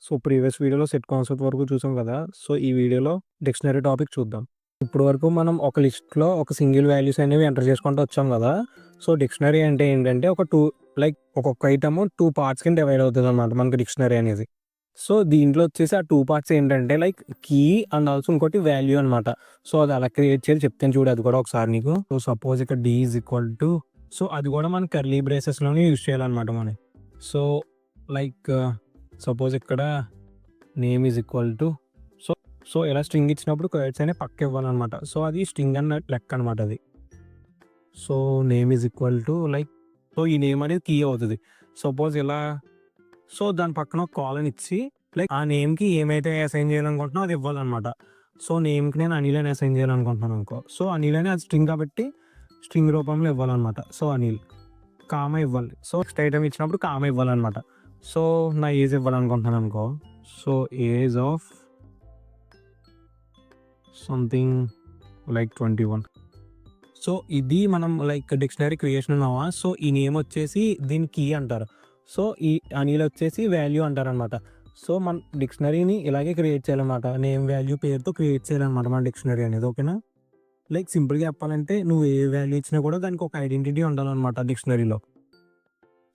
So, previous వీడియోలో set concept వరకు చూసాం కదా! సో, ఈ వీడియోలో డిక్షనరీ టాపిక్ చూద్దాం. ఇప్పటి వరకు మనం ఒక లిస్ట్‌లో ఒక సింగిల్ వాల్యూస్ అనేవి ఎంటర్ చేసుకుంటూ వచ్చాం కదా! సో, డిక్షనరీ అంటే ఏంటంటే ఒక ఒక్కొక్క ఐటెమ్ 2 పార్ట్స్ కింద డివైడ్ అవుతదనమాట మనకి డిక్షనరీ అనేది. సో, దీంట్లో వచ్చేసి ఆ 2 పార్ట్స్ ఏంటంటే కీ అండ్ ఆల్సో ఇంకోటి వాల్యూ అనమాట. సో, అది ఎలా క్రియేట్ చేయాలో చెప్తాను చూడు అది కూడా ఒకసారి నీకు. సో, సపోజ్ ఇక్కడ d is equal to so, అది కూడా మనం కర్లీ బ్రేసెస్‌లోనే యూజ్ చేయాలనమాట మనం. సో, లైక్ సపోజ్ ఇక్కడ name is equal to so, so ఇలా స్ట్రింగ్ ఇచ్చినప్పుడు క్వెట్స్ అనేవి పక్క ఇవ్వాలనమాట. సో, అది స్ట్రింగ్ అన్న లెక్క అనమాట అది. So, name is equal to so, ఈ నేమ్ అనేది కీ అవుతది. సపోజ్ ఇలా సో, దాని పక్కన ఒక కాలన్ ఇచ్చి ఆ నేమ్‌కి ఏమైతే అసైన్ చేయాలనుకుంటున్నానో అది ఇవ్వాలనమాట. సో, నేమ్‌కి నేను అనిల్ అని అసైన్ చేయాలనుకుంటున్నాను అనుకో. సో, అనిల్ అని అది స్ట్రింగ్ కాబట్టి స్ట్రింగ్ రూపంలో ఇవ్వాలనమాట. సో, అనిల్ కామా ఇవ్వాలి. సో, నెక్స్ట్ ఐటెమ్ ఇచ్చినప్పుడు కామా ఇవ్వాలనమాట. సో, నా ఏజ్ ఇవ్వాలనుకుంటున్నాను అనుకో. So, age of something 21. So, ఇది మనం డిక్షనరీ క్రియేషన్ ఉన్నామా. సో, ఈ నేమ్ వచ్చేసి దీని కీ అంటారు. సో, ఈ అనిల్ వచ్చేసి వాల్యూ అంటారనమాట. సో, మన డిక్షనరీని ఇలాగే క్రియేట్ చేయాలన్నమాట. నేమ్, వాల్యూ పేరుతో క్రియేట్ చేయాలన్నమాట మన డిక్షనరీ అనేది. ఓకేనా? సింపుల్‌గా చెప్పాలంటే నువ్వు ఏ వాల్యూ ఇచ్చినా కూడా దానికి ఒక ఐడెంటిటీ ఉండాలన్నమాట డిక్షనరీలో.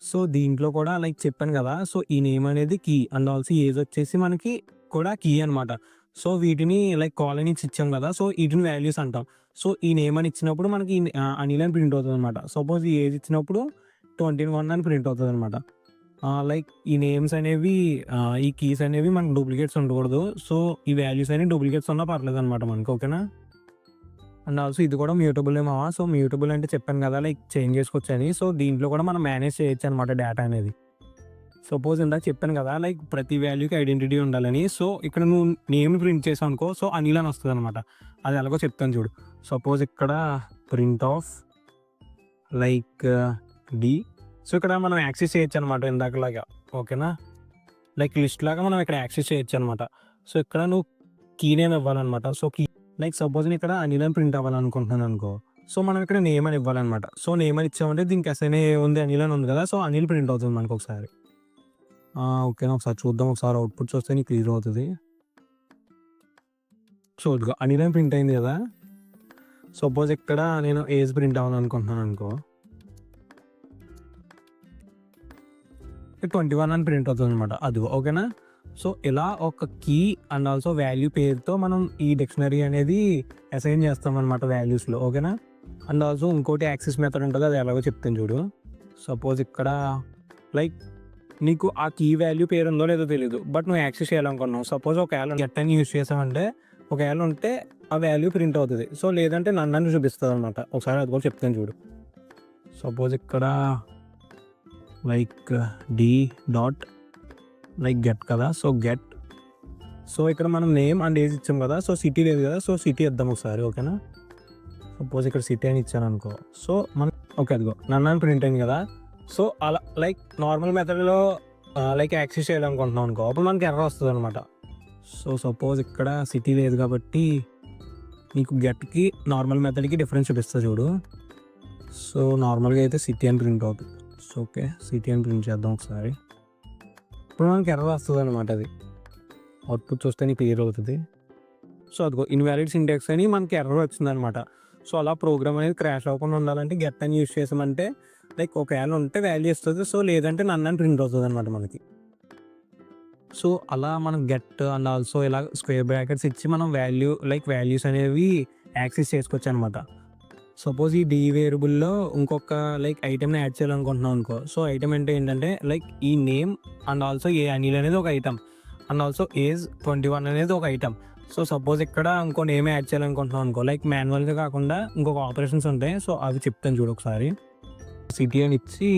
సో, దీంట్లో కూడా చెప్పాను కదా! సో, ఈ నేమ్ అనేది కీ అండ్ ఆల్సో ఏజ్ వచ్చేసి మనకి కూడా కీ అనమాట. సో, వీటిని కాలనీస్ ఇచ్చాం కదా! సో, వీటిని వాల్యూస్ అంటాం. సో, ఈ నేమ్ అని ఇచ్చినప్పుడు మనకి అనిల్ అని ప్రింట్ అవుతదనమాట. సపోజ్ ఈ ఏజ్ ఇచ్చినప్పుడు 21 అని ప్రింట్ అవుతదనమాట. ఈ నేమ్స్ అనేవి ఈ కీస్ అనేవి మనకు డూప్లికేట్స్ ఉండకూడదు. సో, ఈ వాల్యూస్ అనేవి డూప్లికేట్స్ ఉన్నా పర్లేదనమాట మనకి. ఓకేనా? అండ్ ఆల్సో ఇది కూడా మ్యూటబుల్ మావా. సో, మ్యూటబుల్ అంటే చెప్పాను కదా! చేంజ్ చేసుకోవచ్చని. సో, దీంట్లో కూడా మనం మేనేజ్ చేయొచ్చనమాట డేటా అనేది. సపోజ్ ఇందాక చెప్పాను కదా! ప్రతి వాల్యూకి ఐడెంటిటీ ఉండాలని. సో, ఇక్కడ నువ్వు నేమ్‌ని ప్రింట్ చేసావనుకో సో, అనిల్ అని వస్తదనమాట. అది ఎలాగో చెప్తాను చూడు. సపోజ్ ఇక్కడ ప్రింట్ ఆఫ్ డి సో, ఇక్కడ మనం యాక్సెస్ చేయొచ్చనమాట ఇందాకలాగా. ఓకేనా? లిస్ట్ లాగా మనం ఇక్కడ యాక్సెస్ చేయొచ్చనమాట. సో, ఇక్కడ నువ్వు కీ నేమ్ ఇవ్వాలనమాట. సో, కీ సపోజ్ నేను ఇక్కడ అనిల్ అని ప్రింట్ అవ్వాలనుకుంటున్నాను అనుకో. సో, మనం ఇక్కడ నేమ్ అని ఇవ్వాలనమాట. సో, నేమ్ అని ఇచ్చామంటే దీనికి అసైన్ ఉంది అనిల్ అని ఉంది కదా! సో, అనిల్ ప్రింట్ అవుతుంది మనకు ఒకసారి. ఓకేనా? ఒకసారి చూద్దాం. ఒకసారి అవుట్‌పుట్స్ వస్తే నీకు క్లియర్ అవుతది. సో, ఇదిగో అనిల్ అని ప్రింట్ అయింది కదా! సపోజ్ ఇక్కడ నేను ఏజ్ ప్రింట్ అవ్వాలనుకుంటున్నాను అనుకో. 21 అని ప్రింట్ అవుతుందనమాట. అదిగో ఓకేనా? సో, ఇలా ఒక కీ అండ్ ఆల్సో వాల్యూ పేరుతో మనం ఈ డిక్షనరీ అనేది అసైన్ చేస్తామనమాట వాల్యూస్‌లో. ఓకేనా? అండ్ ఆల్సో ఇంకోటి యాక్సెస్ మెథడ్ ఉంటది. అది ఎలాగో చెప్తాను చూడు. సపోజ్ ఇక్కడ నీకు ఆ కీ వాల్యూ పేరు ఉందో లేదో తెలీదు. బట్ నువ్వు యాక్సెస్ చేయాలనుకున్నావు. సపోజ్ ఒకవేళ గెట్ అని యూజ్ చేసావంటే ఒకవేళ ఉంటే ఆ వాల్యూ ప్రింట్ అవుతది. సో, లేదంటే నన్ను అని చూపిస్తదనమాట. ఒకసారి అది కూడా చెప్తాను చూడు. సపోజ్ ఇక్కడ డి డాట్ గెట్ కదా! సో, గెట్ సో, ఇక్కడ మనం నేమ్ అండ్ ఏజ్ ఇచ్చాం కదా! సో, సిటీ లేదు కదా! సో, సిటీ ఇద్దాం ఒకసారి. ఓకేనా? సపోజ్ ఇక్కడ సిటీ అని ఇచ్చాననుకో. సో, మనం ఓకే అదిగో నన్ను అని ప్రింట్ అయింది కదా! సో, అలా నార్మల్ మెథడ్‌లో యాక్సెస్ చేయాలనుకుంటున్నాం అనుకో. అప్పుడు మనకి ఎర్రర్ వస్తదనమాట. సో, సపోజ్ ఇక్కడ సిటీ లేదు కాబట్టి నీకు గెట్‌కి నార్మల్ మెథడ్‌కి డిఫరెన్స్ చూపిస్తా చూడు. సో, నార్మల్‌గా అయితే సిటీ అని ప్రింట్ అవుతుంది. సో, ఓకే సిటీ అని ప్రింట్ చేద్దాం ఒకసారి. ఇప్పుడు మనకి ఎర్రర్ వస్తదనమాట అది. అవుట్‌పుట్ చూస్తే నీకు క్లియర్ అవుతది. సో, అదిగో ఇన్‌వాలిడ్ సింటాక్స్ అని మనకి ఎర్రర్ వచ్చిందనమాట. సో, అలా ప్రోగ్రామ్ అనేది క్రాష్ అవ్వకుండా ఉండాలంటే గెట్ అని యూజ్ చేసామంటే ఒకవేళ ఉంటే వాల్యూ ఇస్తది. సో, లేదంటే నన్ అని ప్రింట్ అవుతదనమాట మనకి. సో, అలా మనం గెట్ అండ్ ఆల్సో ఇలా స్క్వేర్ బ్రాకెట్స్ ఇచ్చి మనం వాల్యూస్ అనేవి యాక్సెస్ చేసుకోవచ్చనమాట. సపోజ్ ఈ డి వేరియబుల్‌లో ఇంకొక ఐటెమ్‌ని యాడ్ చేయాలనుకుంటున్నాం అనుకో. సో, ఐటెమ్ అంటే ఏంటంటే ఈ name and also a Anil అనేది ఒక ఐటెమ్ అండ్ ఆల్సో ఏజ్ 21 అనేది ఒక ఐటెమ్. సో, సపోజ్ ఇక్కడ ఇంకో నేమ్ యాడ్ చేయాలనుకుంటున్నాం అనుకో. మాన్యువల్‌గా కాకుండా ఇంకొక ఆపరేషన్స్ ఉంటాయి. సో, అవి చెప్తాను చూడు ఒకసారి. సిటీ అని ఇచ్చి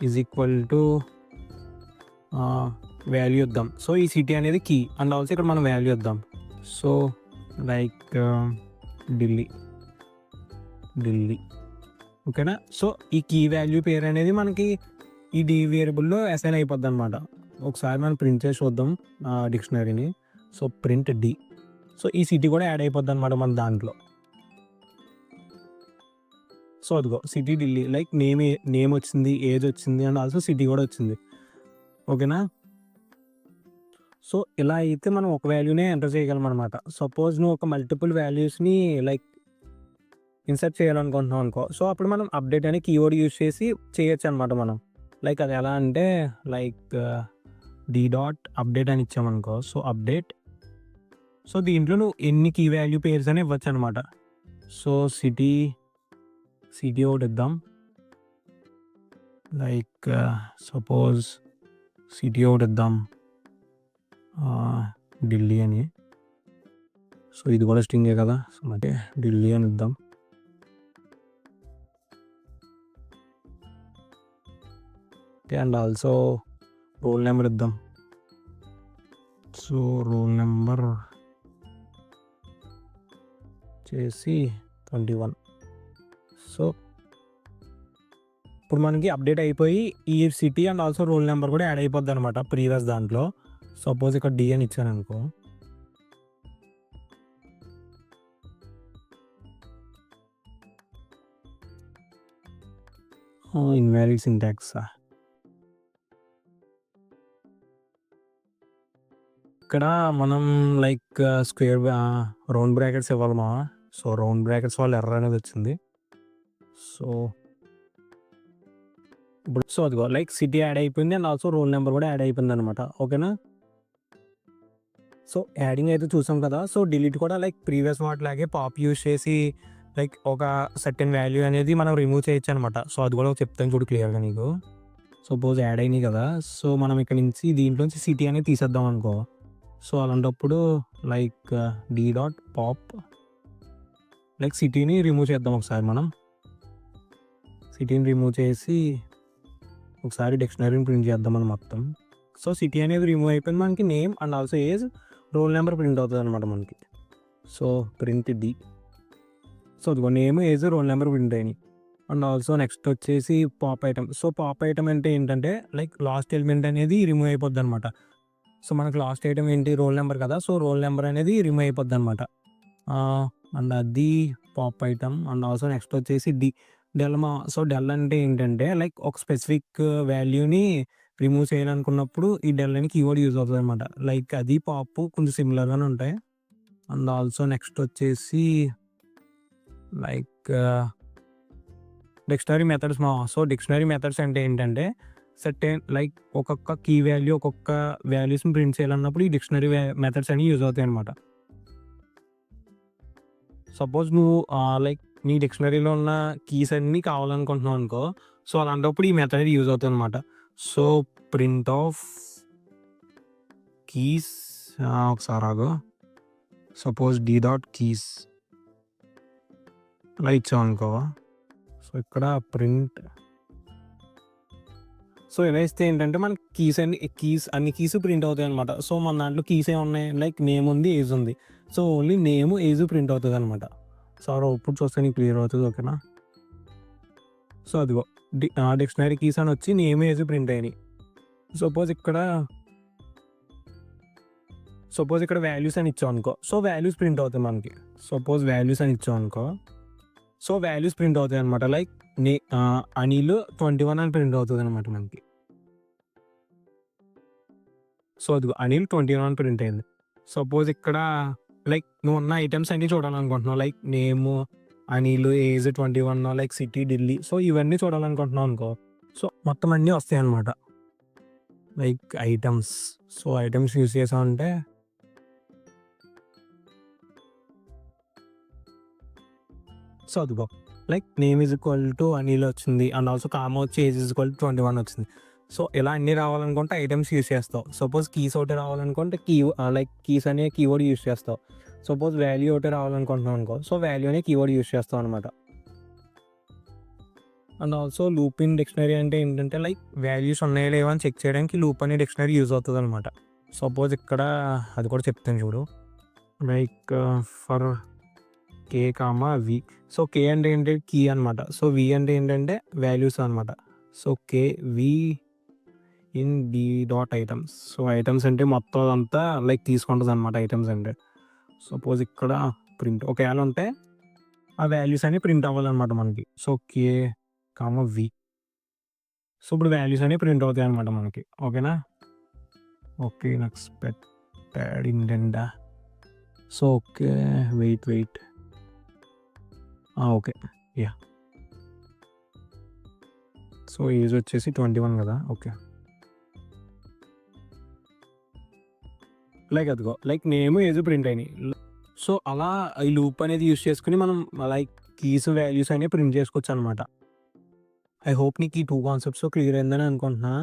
ఈజ్ ఈక్వల్ టు వాల్యూ ఇద్దాం. సో, ఈ సిటీ అనేది కీ అండ్ ఆల్సో ఇక్కడ మనం వాల్యూ ఇద్దాం. సో, ఢిల్లీ ఓకేనా? సో, ఈ కీ వాల్యూ పేరు అనేది మనకి ఈ డి వేరియబుల్‌లో అసైన్ అయిపోద్దనమాట. ఒకసారి మనం ప్రింట్ చేసి చూద్దాం డిక్షనరీని. So, print D. సో, ఈ సిటీ కూడా యాడ్ అయిపోద్దనమాట మన దాంట్లో. సో, అదిగో సిటీ ఢిల్లీ నేమ్ వచ్చింది, ఏజ్ వచ్చింది అండ్ ఆల్సో సిటీ కూడా వచ్చింది. ఓకేనా? సో, ఇలా అయితే మనం ఒక వాల్యూనే ఎంటర్ చేయగలం అనమాట. సపోజ్ నువ్వు ఒక మల్టిపుల్ వాల్యూస్‌ని లైక్ ఇన్సర్ట్ చేయాలనుకుంటున్నాం అనుకో. సో, అప్పుడు మనం అప్డేట్ అనే కీవర్డ్ యూజ్ చేసి చేయొచ్చనమాట మనం. లైక్ అది ఎలా అంటే లైక్ డి డాట్ అప్డేట్ అని ఇచ్చామనుకో. So, update. సో, దీంట్లో నువ్వు ఎన్ని కీ వాల్యూ పేర్స్ అని ఇవ్వచ్చనమాట. సో, సిటీ ఒకటిద్దాం. లైక్ సపోజ్ సిటీ ఒకటిద్దాం. ఢిల్లీ అని. సో, ఇది కూడా స్ట్రింగే కదా! సో, అంటే ఢిల్లీ అని ఇద్దాం. అండ్ ఆల్సో రోల్ నెంబర్ ఇద్దాం. సో, రోల్ నెంబర్ చేసి 21. సో, ఇప్పుడు మనకి అప్డేట్ అయిపోయి ఈ city and also roll number కూడా యాడ్ అయిపోద్ది అనమాట ప్రీవియస్ దాంట్లో. సపోజ్ ఇక్కడ డి అని ఇచ్చాను అనుకో. Invalid syntax. ఇక్కడ మనం లైక్ స్క్వేర్ రౌండ్ బ్రాకెట్స్ ఇవ్వాలమా. సో, రౌండ్ బ్రాకెట్స్ వల్ల ఎర్రర్ అనేది వచ్చింది. సో, ఇప్పుడు సో అదిగో లైక్ సిటీ యాడ్ అయిపోయింది అండ్ ఆల్సో రోల్ నెంబర్ కూడా యాడ్ అయిపోయింది అనమాట. ఓకేనా. సో, యాడింగ్ అయితే చూసాం కదా. సో, డిలీట్ కూడా లైక్ ప్రీవియస్ వాటిలాగే పాప్ యూజ్ చేసి లైక్ ఒక సర్టెన్ వాల్యూ అనేది మనం రిమూవ్ చేయొచ్చు అనమాట. సో, అది కూడా చెప్తాను చూడు క్లియర్గా నీకు. సపోజ్ యాడ్ అయినాయి కదా. సో, మనం ఇక్కడ నుంచి దీంట్లోంచి సిటీ అనేది తీసేద్దాం అనుకో. సో, అలాంటప్పుడు like d dot pop like సిటీని రిమూవ్ చేద్దాం ఒకసారి మనం. సిటీని రిమూవ్ చేసి ఒకసారి డిక్షనరీని ప్రింట్ చేద్దాం మనం మొత్తం. సో, సిటీ అనేది రిమూవ్ అయిపోయింది. మనకి name and also age roll number print అవుతుంది అనమాట మనకి. So, print D. సో, అదిగో name age roll number print అయినాయి. అండ్ ఆల్సో నెక్స్ట్ వచ్చేసి pop item. So, pop item అంటే ఏంటంటే లైక్ లాస్ట్ ఎలిమెంట్ అనేది రిమూవ్ అయిపోద్ది అనమాట. సో, మనకు లాస్ట్ ఐటమ్ ఏంటి రోల్ నెంబర్ కదా. సో, రోల్ నెంబర్ అనేది రిమూవ్ అయిపోద్ది అనమాట. అండ్ అది pop item. And also next వచ్చేసి డెల్ సో, డెల్ అంటే ఏంటంటే లైక్ ఒక స్పెసిఫిక్ వాల్యూని రిమూవ్ చేయాలనుకున్నప్పుడు ఈ డెల్ అని కీవర్డ్ యూజ్ అవుతుంది అనమాట. లైక్ అది పాప్ కొంచెం సిమిలర్గానే ఉంటాయి. అండ్ ఆల్సో నెక్స్ట్ వచ్చేసి like dictionary methods so, dictionary methods అంటే ఏంటంటే సర్టెన్ లైక్ ఒక్కొక్క కీ వాల్యూ ఒక్కొక్క వాల్యూస్ని ప్రింట్ చేయాలన్నప్పుడు ఈ డిక్షనరీ మెథడ్స్ అని యూజ్ అవుతాయి అనమాట. సపోజ్ నువ్వు లైక్ నీ డిక్షనరీలో ఉన్న కీస్ అన్నీ కావాలనుకుంటున్నావు అనుకో. సో, అలాంటప్పుడు ఈ మెథడ్ యూజ్ అవుతుంది అనమాట. సో, ప్రింట్ ఆఫ్ కీస్ ఒకసారి ఆగు. సపోజ్ డి డాట్ కీస్ అలా ఇచ్చాం అనుకో. సో, ఇక్కడ ప్రింట్. సో, ఇలా ఇస్తే ఏంటంటే మనకి అన్ని కీస్ ప్రింట్ అవుతాయి అనమాట. సో, మన దాంట్లో కీస్ ఏమున్నాయి లైక్ నేమ్ ఉంది, ఏజ్ ఉంది. So, only name age print అవుతుంది అనమాట. సో, అవుట్పుట్ చూస్తే నీకు క్లియర్ అవుతుంది. ఓకేనా. సో, అదిగో డిక్షనరీ కీస్ అని వచ్చి నేమ్ ఏజ్ ప్రింట్ అయినాయి. సపోజ్ ఇక్కడ వాల్యూస్ అని ఇచ్చాం అనుకో. సో, వాల్యూస్ ప్రింట్ అవుతాయి మనకి. సపోజ్ వాల్యూస్ అని ఇచ్చాం అనుకో. సో, వాల్యూస్ ప్రింట్ అవుతాయి అనమాట. లైక్ అనిల్ 21 అని ప్రింట్ అవుతుంది అనమాట మనకి. సో, అదిగో అనిల్ 21 ప్రింట్ అయింది. సపోజ్ ఇక్కడ లైక్ నువ్వు ఉన్న ఐటమ్స్ అన్నీ చూడాలనుకుంటున్నావు. Like name, Anil, age 21, like city Delhi. So, ఇవన్నీ చూడాలనుకుంటున్నావు అనుకో. సో, మొత్తం అన్నీ వస్తాయి అనమాట like items. So, items use చేసామంటే సో, అదిగో like name is equal to Anil వచ్చింది. అండ్ ఆల్సో కామా వచ్చి ఏజ్ ఈజ్ ఈక్వల్ టు 21 వచ్చింది. సో, ఇలా అన్నీ రావాలనుకుంటే ఐటమ్స్ యూజ్ చేస్తావు. సపోజ్ కీస్ ఒకటి రావాలనుకుంటే లైక్ కీస్ అనే కీవర్డ్ యూజ్ చేస్తావు. సపోజ్ వాల్యూ ఒకటి రావాలనుకుంటున్నావు అనుకో. సో, వాల్యూ అనే కీవర్డ్ యూజ్ చేస్తావు అనమాట. And also loop in dictionary అంటే ఏంటంటే లైక్ వాల్యూస్ ఉన్నాయో లేవో అని చెక్ చేయడానికి లూప్ అనే డిక్షనరీ యూజ్ అవుతుంది అనమాట. సపోజ్ ఇక్కడ అది కూడా చెప్తాను చూడు. Like for K comma V. So, K అంటే ఏంటి కీ అనమాట. సో, వి అంటే ఏంటంటే వాల్యూస్ అనమాట. So, k v in d dot items. So, items అంటే మొత్తం అదంతా లైక్ తీసుకుంటుంది అనమాట ఐటమ్స్ అంటే. సపోజ్ ఇక్కడ ప్రింట్ ఒకవేళ ఉంటే ఆ వాల్యూస్ అన్ని ప్రింట్ అవ్వాలన్నమాట మనకి. So, K comma V. So, ఇప్పుడు వాల్యూస్ అనేవి ప్రింట్ అవుతాయి అనమాట మనకి. ఓకేనా. ఓకే నెక్స్ట్ యాడ్ ఇండెండా. So okay, wait. Okay, yeah. So age వచ్చేసి 21 కదా. ఓకే, లైక్ అదిగో లైక్ నేమ్ ఏజ్ ప్రింట్ అయినాయి. సో అలా ఈ లూప్ అనేది యూస్ చేసుకుని మనం లైక్ కీస్ వాల్యూస్ అనేవి ప్రింట్ చేసుకోవచ్చు అనమాట. ఐ హోప్ నీకు ఈ 2 కాన్సెప్ట్స్ క్లియర్ అయిందని అనుకుంటున్నా.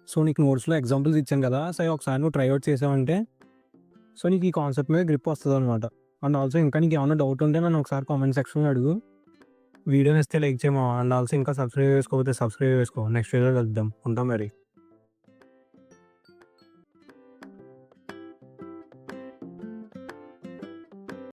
సో నీకు నోట్స్లో ఎగ్జాంపుల్స్ ఇచ్చాను కదా, సో ఒకసారి నువ్వు ట్రై అవుట్ చేసావంటే సో నీకు ఈ కాన్సెప్ట్ మీద గ్రిప్ వస్తుంది అనమాట. అండ్ ఆల్సో ఇంకా నీకు ఏమైనా డౌట్ ఉంటే నన్ను ఒకసారి కామెంట్ సెక్షన్లో అడుగు. వీడియో నచ్చితే లైక్ చేయమా. అండ్ ఆల్సో ఇంకా సబ్స్క్రైబ్ చేసుకోకపోతే సబ్స్క్రైబ్ చేసుకో. నెక్స్ట్ వీడియోలో కలుద్దాం. ఉంటాం మరి.